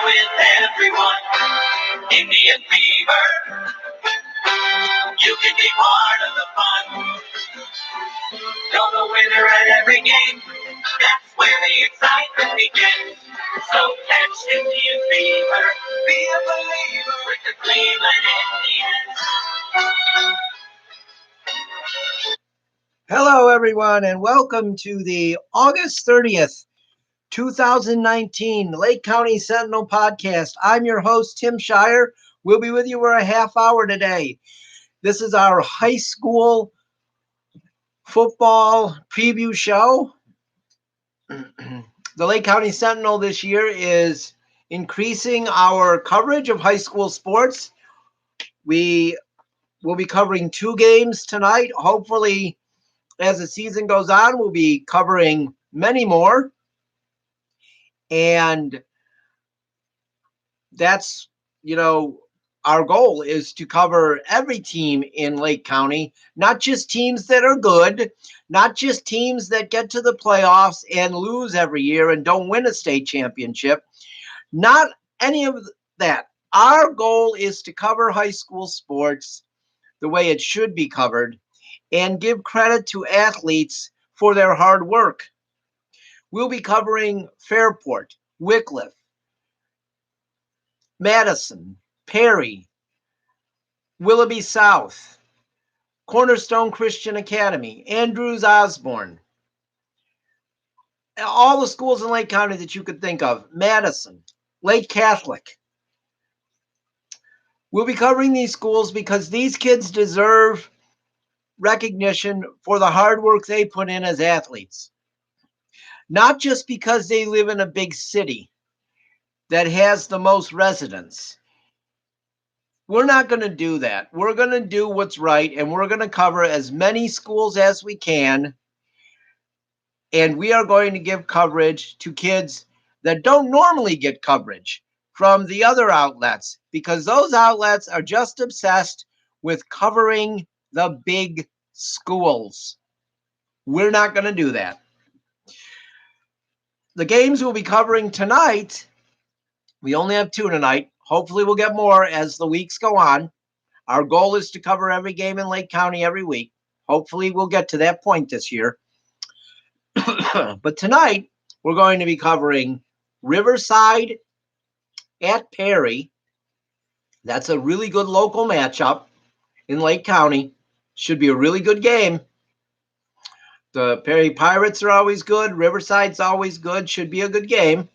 with everyone. Indian Fever. You can be part of the fun. Know the winner at every game. That's where the excitement begins. So catch Indian Fever. Be a believer with the Cleveland Indians. Hello, everyone, and welcome to the August 30th, 2019 Lake County Sentinel Podcast. I'm your host, Tim Shirer. We'll be with you for a half hour today. This is our high school football preview show. The Lake County Sentinel this year is increasing our coverage of high school sports. We will be covering 2 games tonight. Hopefully, as the season goes on, we'll be covering many more. And that's, our goal is to cover every team in Lake County, not just teams that are good, not just teams that get to the playoffs and lose every year and don't win a state championship. Not any of that. Our goal is to cover high school sports the way it should be covered and give credit to athletes for their hard work. We'll be covering Fairport, Wickliffe, Madison, Perry, Willoughby South, Cornerstone Christian Academy, Andrews Osborne, all the schools in Lake County that you could think of, Madison, Lake Catholic. We'll be covering these schools because these kids deserve recognition for the hard work they put in as athletes. Not just because they live in a big city that has the most residents. We're not going to do that. We're going to do what's right, and we're going to cover as many schools as we can. And we are going to give coverage to kids that don't normally get coverage from the other outlets, because those outlets are just obsessed with covering the big schools. We're not going to do that. The games we'll be covering tonight, we only have 2 tonight. Hopefully we'll get more as the weeks go on. Our goal is to cover every game in Lake County every week. Hopefully we'll get to that point this year. But tonight we're going to be covering Riverside at Perry. That's a really good local matchup in Lake County. Should be a really good game. The Perry Pirates are always good. Riverside's always good. Should be a good game.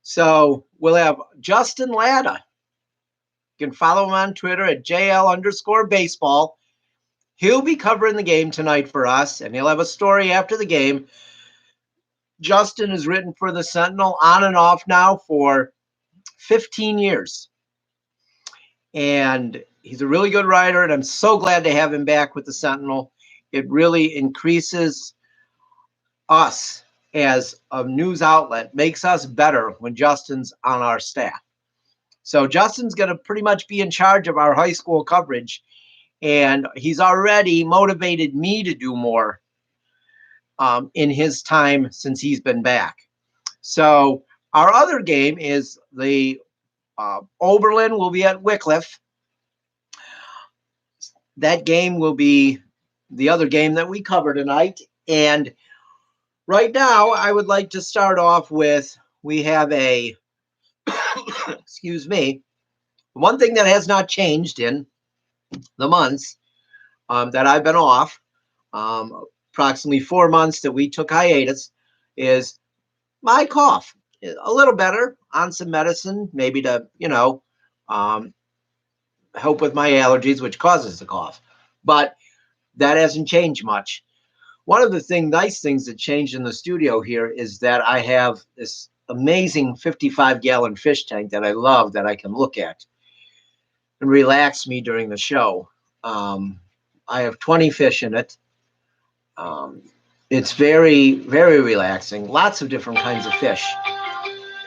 So we'll have Justin Latta. You can follow him on Twitter at JL_baseball. He'll be covering the game tonight for us, and he'll have a story after the game. Justin has written for the Sentinel on and off now for 15 years. And he's a really good writer, and I'm so glad to have him back with the Sentinel. It really increases us as a news outlet, makes us better when Justin's on our staff. So Justin's going to pretty much be in charge of our high school coverage, and he's already motivated me to do more in his time since he's been back. So our other game is the Oberlin will be at Wickliffe. That game will be the other game that we cover tonight. And right now, I would like to start off with, we have a, excuse me, one thing that has not changed in the months that I've been off, approximately 4 months that we took hiatus, is my cough. A little better, on some medicine, maybe to, help with my allergies, which causes the cough. But that hasn't changed much. One of the nice things that changed in the studio here is that I have this amazing 55-gallon fish tank that I love, that I can look at and relax me during the show. I have 20 fish in it. It's very, very relaxing. Lots of different kinds of fish.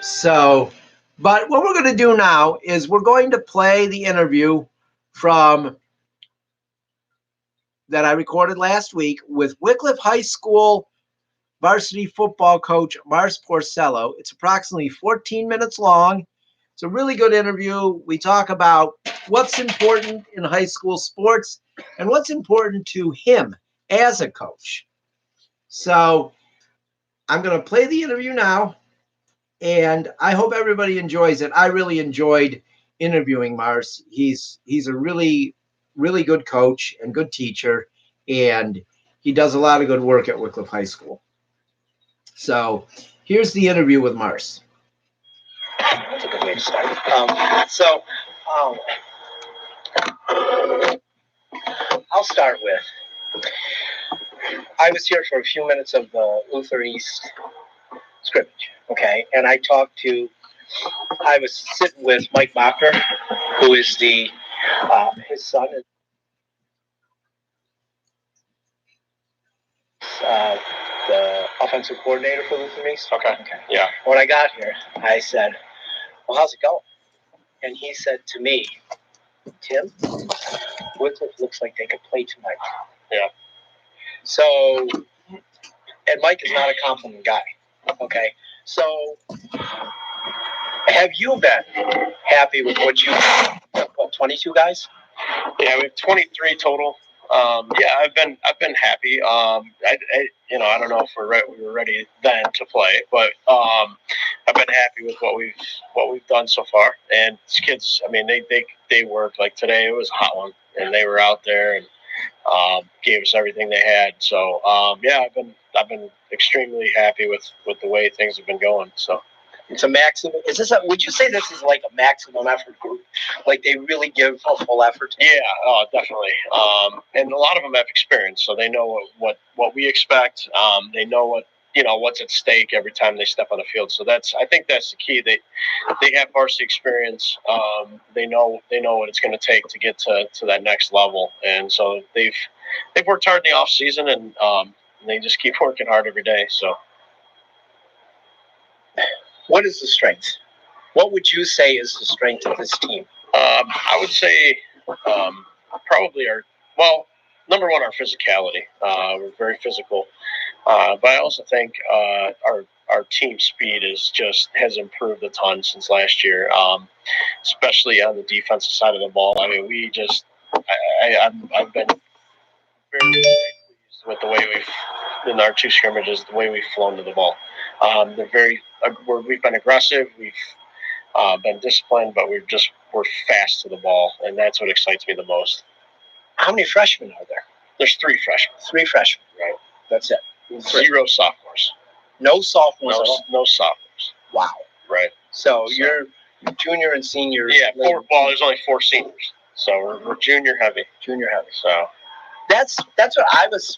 So, but what we're going to do now is we're going to play the interview that I recorded last week with Wickliffe High School varsity football coach Marce Porcello. It's approximately 14 minutes long. It's a really good interview. We talk about what's important in high school sports and what's important to him as a coach. So I'm going to play the interview now, and I hope everybody enjoys it. I really enjoyed interviewing Marce. He's a really, really good coach and good teacher, and he does a lot of good work at Wickliffe High School. So here's the interview with Marce. That's a good way to start. I'll start with, I was here for a few minutes of the Luther East scrimmage, okay? And I was sitting with Mike Mocker, who is his son is the offensive coordinator for Luther East. Okay. Yeah. When I got here, I said, well, how's it going? And he said to me, Tim, Wickliffe looks like they could play tonight. Yeah. So, and Mike is not a compliment guy. Okay. So, have you been happy with what 22 guys? Yeah, we have 23 total. Yeah, I've been happy. I don't know if we were ready then to play, but I've been happy with what we've done so far. And these kids, I mean, they worked. Like today, it was a hot one, and they were out there and gave us everything they had. So yeah, I've been extremely happy with the way things have been going. So. It's a maximum. Would you say this is like a maximum effort group? Like they really give a full effort? Yeah, definitely. And a lot of them have experience, so they know what we expect. They know what's at stake every time they step on the field. So I think that's the key. They have varsity experience. They know what it's going to take to get to that next level, and so they've worked hard in the off season, and they just keep working hard every day. So. What is the strength? What would you say is the strength of this team? I would say probably number one, our physicality. We're very physical, but I also think our team speed has improved a ton since last year, especially on the defensive side of the ball. I mean, I've been very pleased with the way in our two scrimmages, the way we've flown to the ball. We've been aggressive. We've been disciplined, but we're fast to the ball, and that's what excites me the most. How many freshmen are there? There's 3 freshmen. 3 freshmen, right? That's it. 0 sophomores. No sophomores. No sophomores. Wow. Right. So you're junior and senior. Yeah. There's only 4 seniors, so we're junior heavy. Junior heavy. So that's what I was.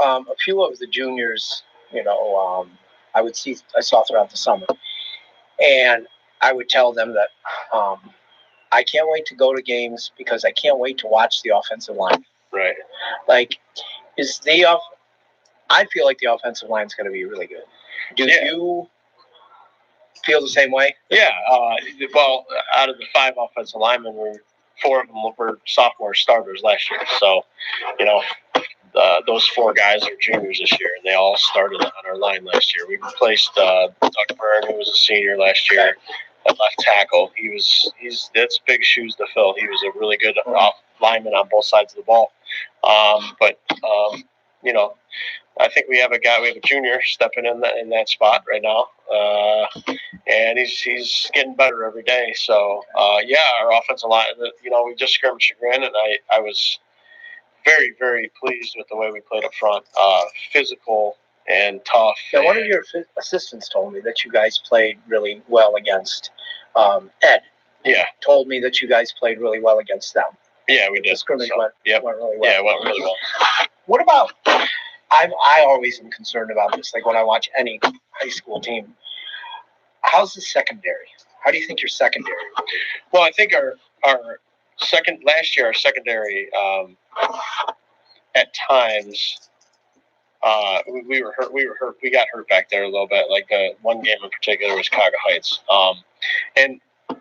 A few of the juniors, I saw throughout the summer, and I would tell them that I can't wait to go to games because I can't wait to watch the offensive line. Right. Like, I feel like the offensive line is going to be really good. Do you feel the same way? Yeah. Well, out of the 5 offensive linemen, 4 of them were sophomore starters last year. So, those 4 guys are juniors this year, and they all started on our line last year. We replaced Doug Byrne, who was a senior last year, at left tackle. That's big shoes to fill. He was a really good lineman on both sides of the ball. I think we have a junior stepping in that spot right now, and he's getting better every day. So our offensive line. We just scrimmaged Chagrin, and I was very, very pleased with the way we played up front. Physical and tough. Yeah, one of your assistants told me that you guys played really well against Ed. Yeah. Told me that you guys played really well against them. Yeah, we did. The scrimmage went really well. Yeah, it went really well. What about, I always am concerned about this, like when I watch any high school team. How's the secondary? How do you think your secondary will be? Well, I think our secondary at times we were hurt. We got hurt back there a little bit. Like the one game in particular was Cuyahoga Heights.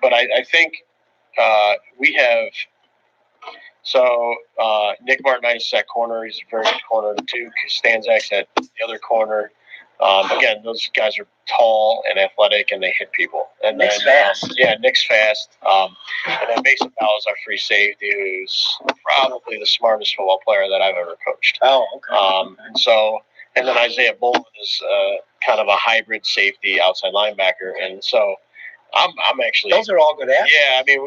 But I think we have. So Nick Martinitis at corner. He's a very good corner. 2 Stanzak's at the other corner. Again, those guys are tall and athletic, and they hit people. And Nick's then, fast. Nick's fast. And then Mason Powell is our free safety, who's probably the smartest football player that I've ever coached. Oh, okay. And then Isaiah Bolin is kind of a hybrid safety outside linebacker, and so I'm actually. Those are all good athletes. Yeah, I mean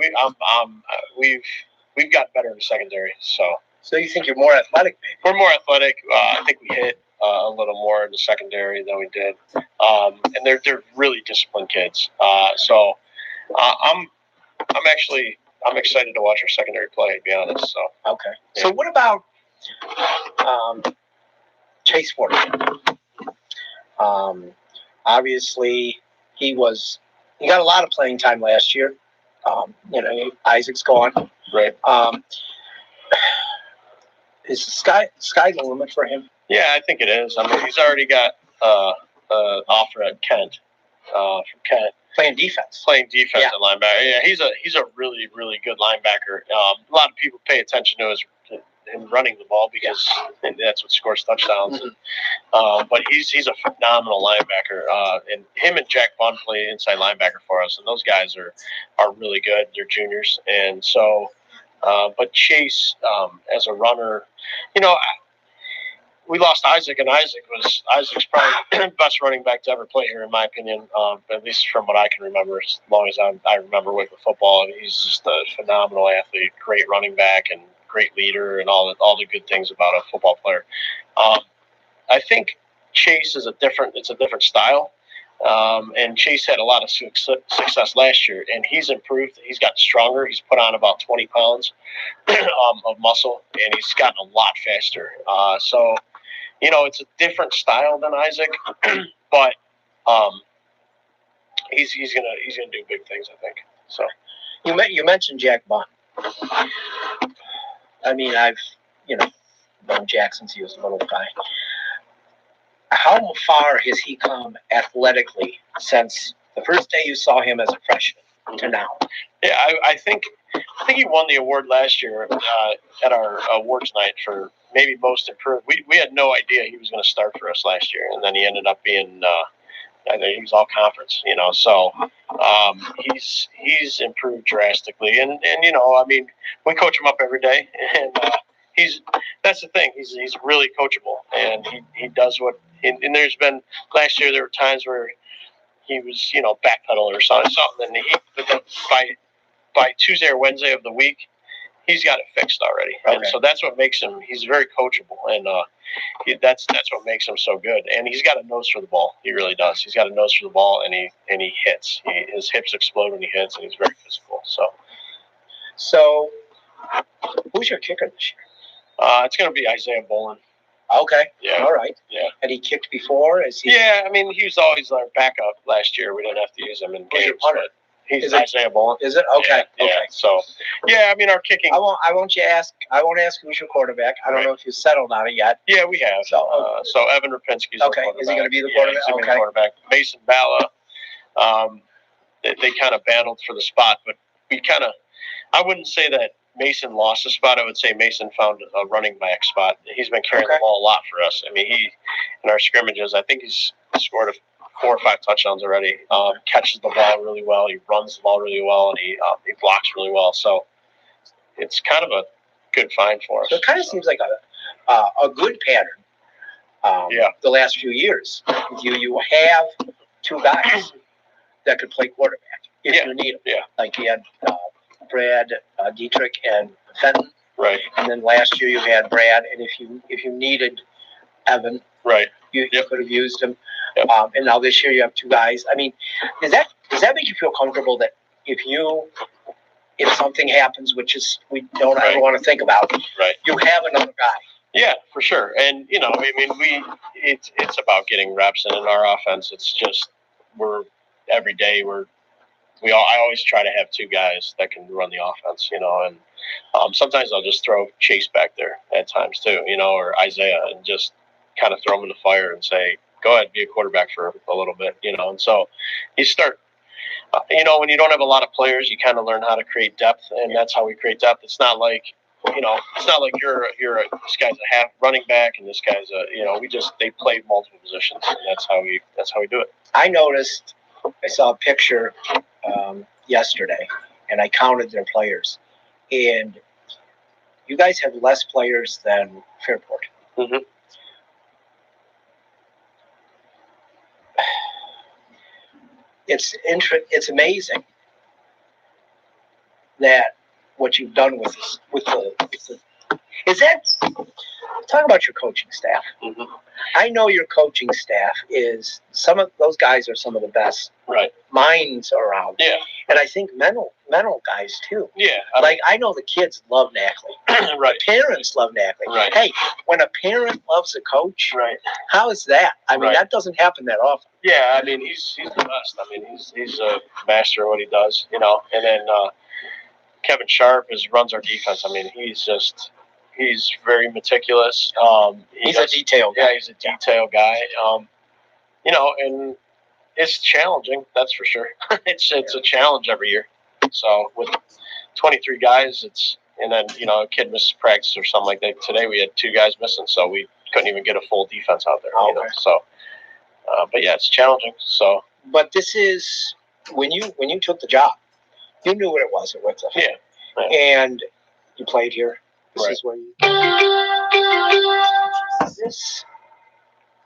we've gotten better in the secondary, so. So you think you're more athletic, maybe? We're more athletic. I think we hit a little more in the secondary than we did, and they're really disciplined kids. So I'm excited to watch our secondary play. To be honest, so okay. Yeah. So what about Chase Porter? Obviously, he got a lot of playing time last year. Isaac's gone. Right. Is the sky the limit for him? Yeah, I think it is. I mean, he's already got an offer at Kent from Kent. Playing defense Yeah. At linebacker. Yeah, he's a really, really good linebacker. A lot of people pay attention to him running the ball because that's what scores touchdowns. Mm-hmm. But he's a phenomenal linebacker. And him and Jack Bunn play inside linebacker for us, and those guys are really good. They're juniors, and so. But Chase, as a runner, we lost Isaac, and Isaac's probably the best running back to ever play here, in my opinion, at least from what I can remember, as long as I remember Wickliffe football. He's just a phenomenal athlete, great running back, and great leader, and all the good things about a football player. I think Chase is a different style. And Chase had a lot of success last year, and he's improved. He's gotten stronger. He's put on about 20 pounds of muscle, and he's gotten a lot faster. So, it's a different style than Isaac, but he's gonna do big things, I think. So, you mentioned Jack Bunn. I mean, I've known Jack since he was a little guy. How far has he come athletically since the first day you saw him as a freshman to now? Yeah, I think he won the award last year at our awards night for maybe most improved. We had no idea he was going to start for us last year, and then he ended up being I think he was all conference. So he's improved drastically, and I mean, we coach him up every day, and that's the thing. He's really coachable, and he does what. And there's been last year there were times where he was backpedaling or something, but then by Tuesday or Wednesday of the week, he's got it fixed already. Okay. And so that's what makes him. He's very coachable, and that's what makes him so good. And he's got a nose for the ball. He really does. He's got a nose for the ball, and he hits. His hips explode when he hits, and he's very physical. So who's your kicker this year? It's going to be Isaiah Bolin. Okay. Yeah. All right. Yeah. Had he kicked before? Yeah. I mean, he was always our backup last year. We didn't have to use him in games. He's Isaiah Bolin. Is it? Okay. Yeah. Okay. So, I mean, our kicking. I won't ask who's your quarterback. I don't know if you settled on it yet. Yeah, we have. So Evan Rapinski's our quarterback. Is he going to be the quarterback? He's the quarterback. Mason Balla. They kind of battled for the spot, but I wouldn't say that Mason lost a spot. I would say Mason found a running back spot. He's been carrying the ball a lot for us. I mean, in our scrimmages, I think he's scored 4 or 5 touchdowns already. Catches the ball really well. He runs the ball really well, and he blocks really well. So it's kind of a good find for us. So it kind of seems like a good pattern. The last few years, you have 2 guys that could play quarterback if you need them. Yeah. Like you had Brad Dietrich and Fenton. Right. And then last year you had Brad, and if you needed Evan, right, you could have used him. Yep. And now this year you have 2 guys. I mean, does that make you feel comfortable that if something happens, which is we don't ever want to think about, you have another guy? Yeah, for sure. And I mean, it's about getting reps, and in our offense, it's just every day I always try to have 2 guys that can run the offense, and sometimes I'll just throw Chase back there at times too, or Isaiah, and just kind of throw him in the fire and say, go ahead, be a quarterback for a little bit, and so you start, when you don't have a lot of players, you kind of learn how to create depth, and that's how we create depth. It's not like, it's not like this guy's a half running back and this guy's they play multiple positions, and that's how we do it. I noticed, I saw a picture yesterday, and I counted their players, and you guys have less players than Fairport. Mm-hmm. It's amazing that what you've done with the is that. Talk about your coaching staff. Mm-hmm. I know your coaching staff is some of those guys are some of the best minds around. Yeah, and I think mental guys too. Yeah, I know the kids love Nackley. Right. The parents love Nackley. Right. Hey, when a parent loves a coach, right? How is that? I mean, that doesn't happen that often. Yeah, I mean, he's the best. I mean, he's a master of what he does, And then Kevin Sharp runs our defense. I mean, he's very meticulous. He's a detail guy. Yeah, he's a detail guy. And it's challenging, that's for sure. It's a challenge every year. So with 23 guys, and then a kid misses practice or something like that. Today we had 2 guys missing, so we couldn't even get a full defense out there. So, but yeah, it's challenging. So, but this is when you took the job, you knew what it was at Wickliffe. Yeah. And you played here. This is where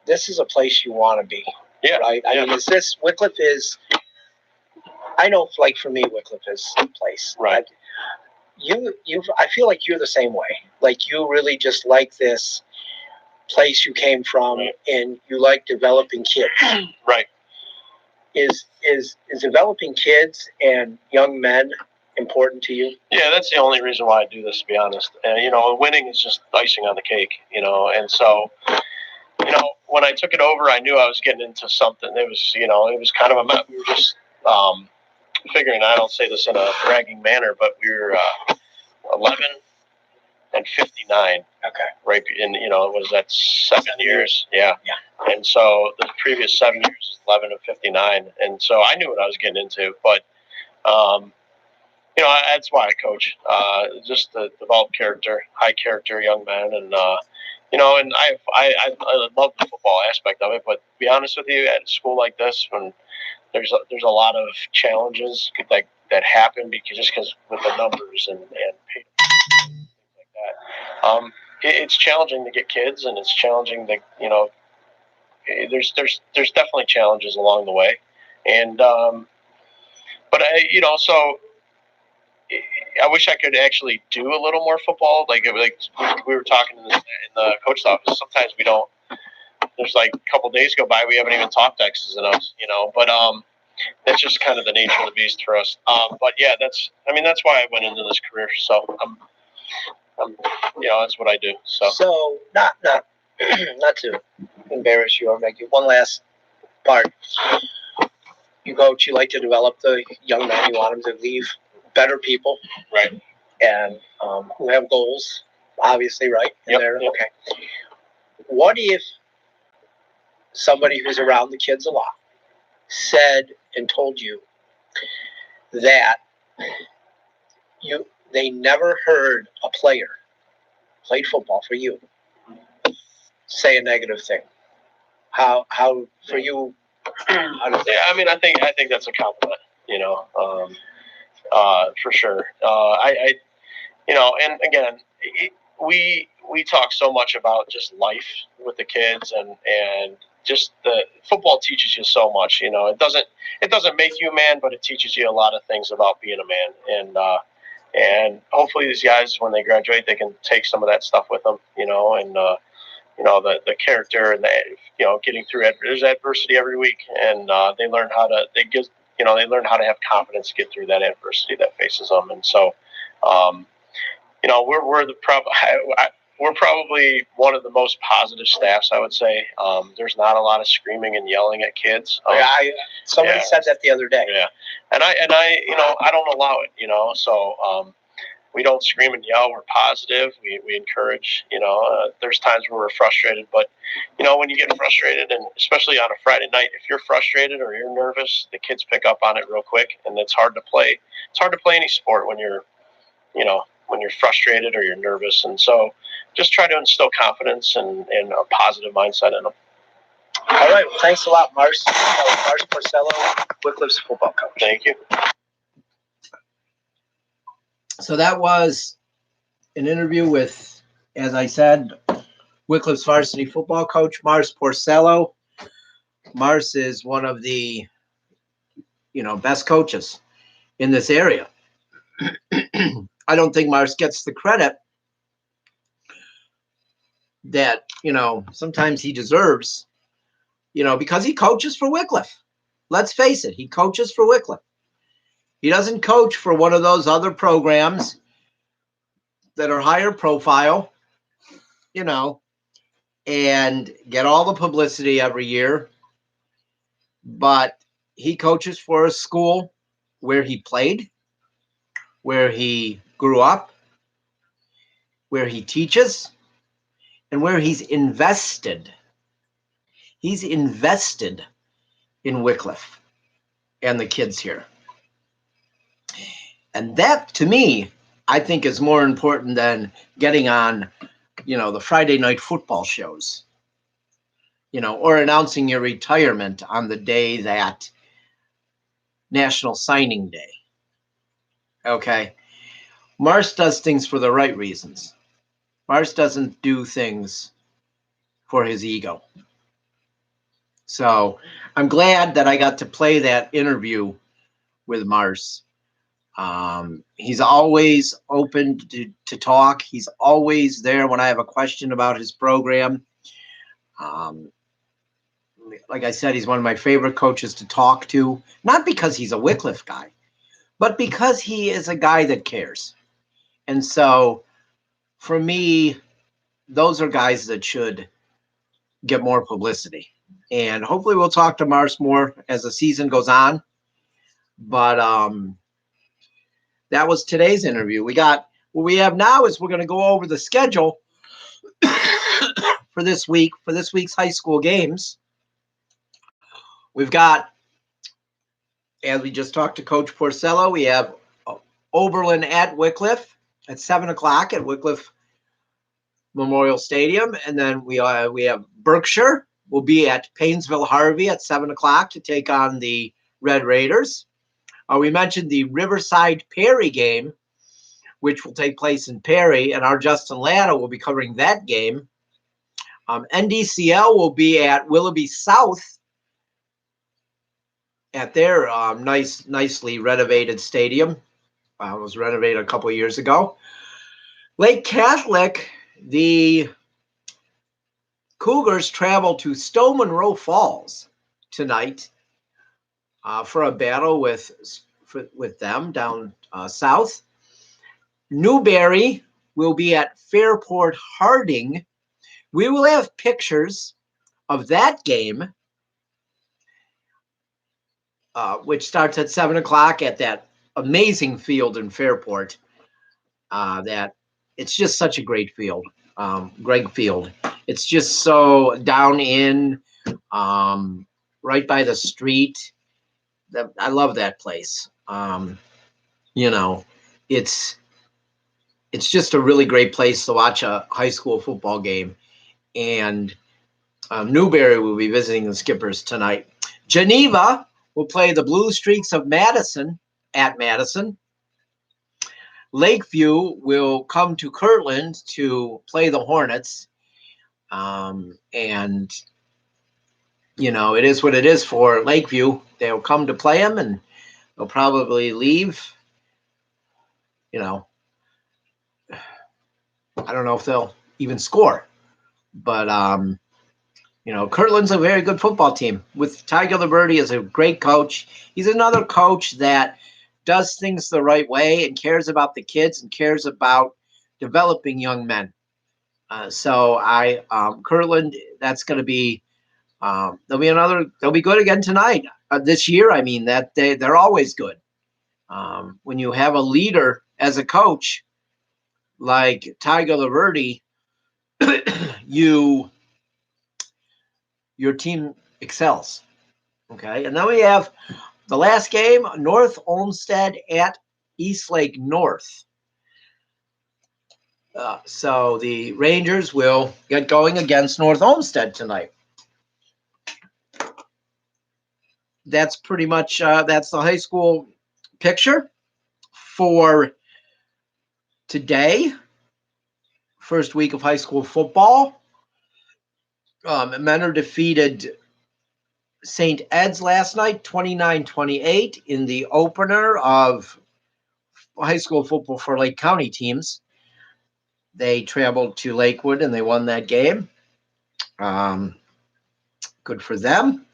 this is a place you want to be. Yeah. Right. I mean, Wickliffe is. I know, like for me, Wickliffe is a place. Right. I feel like you're the same way. Like you really just like this place you came from, and you like developing kids. Right. Is developing kids and young men important to you? Yeah, that's the only reason why I do this, to be honest. And winning is just icing on the cake. And so, when I took it over, I knew I was getting into something. It was kind of we were just figuring. I don't say this in a bragging manner, but we were 11 and 59. Okay. Right, and was that 7 years? Yeah. Yeah. And so the previous 7 years is 11 and 59, and so I knew what I was getting into, but. That's why I coach, just to develop high character young men, and and I love the football aspect of it. But to be honest with you, at a school like this, when there's a lot of challenges that happen because with the numbers and things like that, it's challenging to get kids, and it's challenging to there's definitely challenges along the way, and but so. I wish I could actually do a little more football. Like we were talking in the coach's office. Sometimes we don't. There's like a couple days go by, we haven't even talked X's and O's, But that's just kind of the nature of the beast for us. But yeah, that's why I went into this career. So that's what I do. So not to embarrass you or make you one last part. You coach. You like to develop the young men. You want them to leave better people, right? And who have goals, obviously, right? Yep. Okay. What if somebody who's around the kids a lot said and told you that they never heard a player played football for you say a negative thing? How for you? I think that's a compliment. For sure. And again, we talk so much about just life with the kids, and just the football teaches you so much. It doesn't make you a man, but it teaches you a lot of things about being a man. And hopefully these guys, when they graduate, they can take some of that stuff with them. And the character and getting through it. There's adversity every week, and they learn how to. They learn how to have confidence to get through that adversity that faces them. And so, we're probably one of the most positive staffs, I would say. There's not a lot of screaming and yelling at kids. Somebody said that the other day. Yeah, and I don't allow it. So we don't scream and yell. We're positive. We encourage. There's times where we're frustrated, but when you get frustrated, and especially on a Friday night, if you're frustrated or you're nervous, the kids pick up on it real quick, and it's hard to play. It's hard to play any sport when you're when you're frustrated or you're nervous. And so just try to instill confidence and a positive mindset in them. All right. Well, thanks a lot, Marce. Marce Porcello, Wickliffe's football coach. Thank you. So that was an interview with, as I said, Wickliffe's varsity football coach, Marce Porcello. Marce is one of the, best coaches in this area. I don't think Marce gets the credit that, sometimes he deserves, because he coaches for Wickliffe. Let's face it, he coaches for Wickliffe. He doesn't coach for one of those other programs that are higher profile, and get all the publicity every year. But he coaches for a school where he played, where he grew up, where he teaches, and where he's invested. He's invested in Wickliffe and the kids here. And that, to me, I think is more important than getting on, the Friday night football shows, or announcing your retirement on the day that National Signing Day. Okay. Marce does things for the right reasons. Marce doesn't do things for his ego. So I'm glad that I got to play that interview with Marce. He's always open to talk. He's always there when I have a question about his program. Like I said, he's one of my favorite coaches to talk to, not because he's a Wickliffe guy, but because he is a guy that cares. And so for me, those are guys that should get more publicity. And hopefully we'll talk to Marce more as the season goes on. But that was today's interview. What we have now is we're going to go over the schedule for this week's high school games. We've got, as we just talked to Coach Porcello, we have Oberlin at Wickliffe at 7 o'clock at Wickliffe Memorial Stadium. And then we have Berkshire will be at Painesville Harvey at 7 o'clock to take on the Red Raiders. We mentioned the Riverside Perry game, which will take place in Perry, and our Justin Latta will be covering that game. NDCL will be at Willoughby South at their nicely renovated stadium. It was renovated a couple of years ago. Lake Catholic, the Cougars travel to Stowe Monroe Falls tonight for a battle with them down south. Newberry will be at Fairport Harding. We will have pictures of that game, which starts at 7 o'clock at that amazing field in Fairport. That it's just such a great field, Greg Field. It's just so down in, right by the street. I love that place. It's just a really great place to watch a high school football game. And Newberry will be visiting the Skippers tonight. Geneva will play the Blue Streaks of Madison at Madison. Lakeview will come to Kirtland to play the Hornets. And it is what it is for Lakeview. They'll come to play them, and they'll probably leave. I don't know if they'll even score. But, Kirtland's a very good football team. With Tiger Liberty is a great coach. He's another coach that does things the right way and cares about the kids and cares about developing young men. Kirtland, that's going to be, they'll be good again tonight. This year, that they're always good. When you have a leader as a coach like Tiger Liberty, your team excels. Okay. And then we have the last game, North Olmsted at Eastlake North. So the Rangers will get going against North Olmsted tonight. That's pretty much that's the high school picture for today. First week of high school football. Menor defeated St. Ed's last night, 29-28 in the opener of high school football for Lake County teams. They traveled to Lakewood and they won that game. Good for them.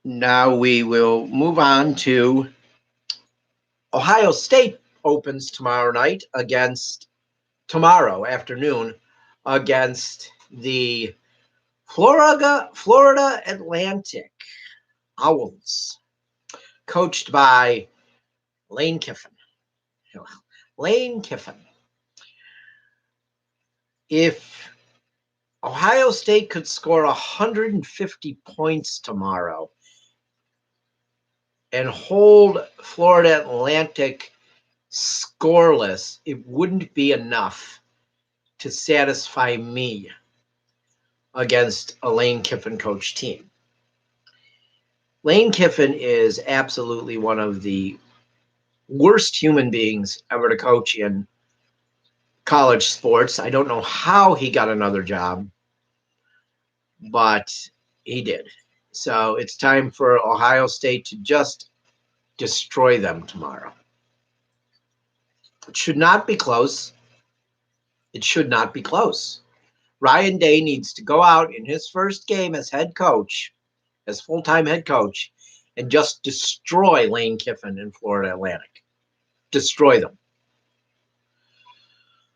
Now we will move on to Ohio State opens tomorrow afternoon against the Florida Atlantic Owls, coached by Lane Kiffin. If Ohio State could score 150 points tomorrow and hold Florida Atlantic scoreless, it wouldn't be enough to satisfy me against a Lane Kiffin coach team. Lane Kiffin is absolutely one of the worst human beings ever to coach in college sports. I don't know how he got another job, but he did. So it's time for Ohio State to just destroy them tomorrow. It should not be close. Ryan Day needs to go out in his first game as head coach, as full-time head coach, and just destroy Lane Kiffin in Florida Atlantic. Destroy them.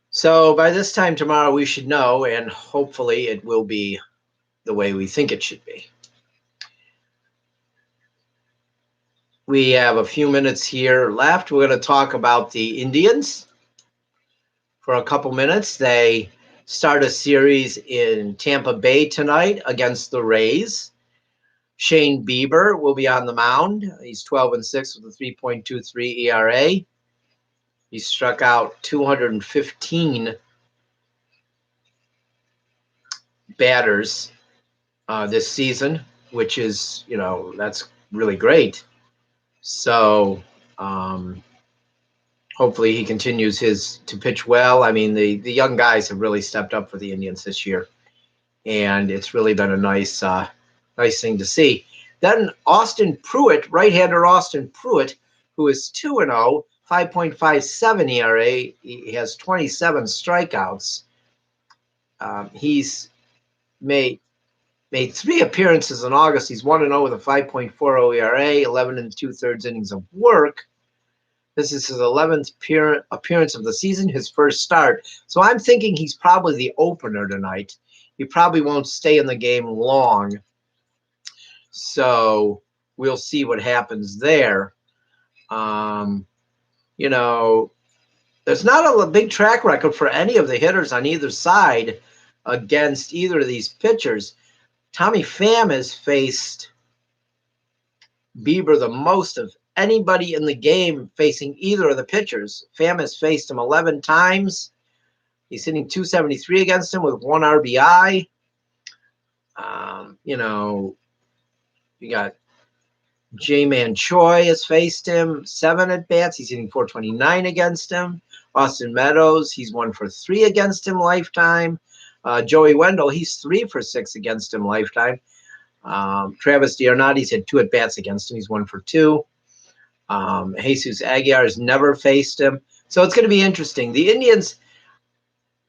So by this time tomorrow, we should know, and hopefully it will be the way we think it should be. We have a few minutes here left. We're going to talk about the Indians for a couple minutes. They start a series in Tampa Bay tonight against the Rays. Shane Bieber will be on the mound. He's 12-6 with a 3.23 ERA. He struck out 215 batters this season, which is, that's really great. So hopefully he continues to pitch well. I mean, the young guys have really stepped up for the Indians this year, and it's really been a nice thing to see. Then Austin Pruitt, right-hander Austin Pruitt, who is 2-0, 5.57 ERA. He has 27 strikeouts. He's made 3 appearances in August. He's 1-0 with a 5.40 ERA, 11 2/3 innings of work. This is his 11th appearance of the season, his first start. So I'm thinking he's probably the opener tonight. He probably won't stay in the game long. So we'll see what happens there. There's not a big track record for any of the hitters on either side against either of these pitchers. Tommy Pham has faced Bieber the most of anybody in the game facing either of the pitchers. Pham has faced him 11 times. He's hitting 273 against him with 1 RBI. You got J-Man Choi has faced him 7 at-bats. He's hitting 429 against him. Austin Meadows, he's 1 for 3 against him lifetime. Joey Wendell, he's 3 for 6 against him lifetime. Travis D'Arnotti's had 2 at-bats against him. He's 1 for 2. Jesus Aguilar has never faced him. So it's going to be interesting. The Indians,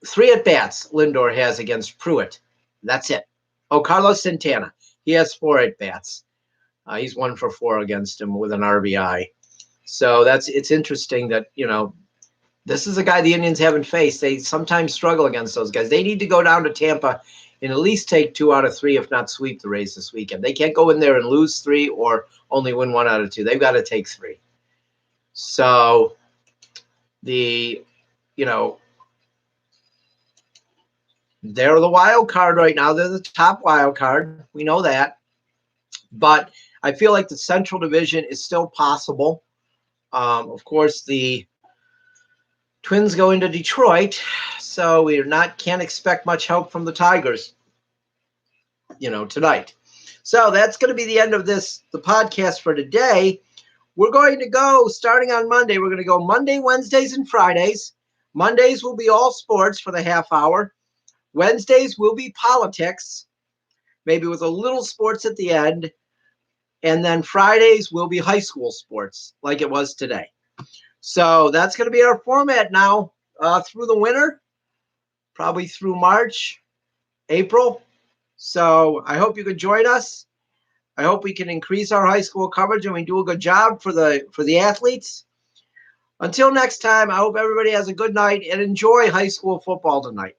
3 at-bats Lindor has against Pruitt. That's it. Oh, Carlos Santana, he has 4 at-bats. He's 1 for 4 against him with an RBI. So it's interesting that, this is a guy the Indians haven't faced. They sometimes struggle against those guys. They need to go down to Tampa and at least take 2 out of 3, if not sweep the Rays this weekend. They can't go in there and lose 3 or only win 1 out of 2. They've got to take 3. So they're the wild card right now. They're the top wild card. We know that. But I feel like the Central Division is still possible. Of course, the Twins go into Detroit, so can't expect much help from the Tigers, tonight. So that's going to be the end of the podcast for today. We're going to go, starting on Monday, we're going to go Monday, Wednesdays, and Fridays. Mondays will be all sports for the half hour. Wednesdays will be politics, maybe with a little sports at the end. And then Fridays will be high school sports, like it was today. So that's going to be our format now through the winter, probably through March, April. So I hope you can join us. I hope we can increase our high school coverage and we do a good job for the athletes. Until next time, I hope everybody has a good night and enjoy high school football tonight.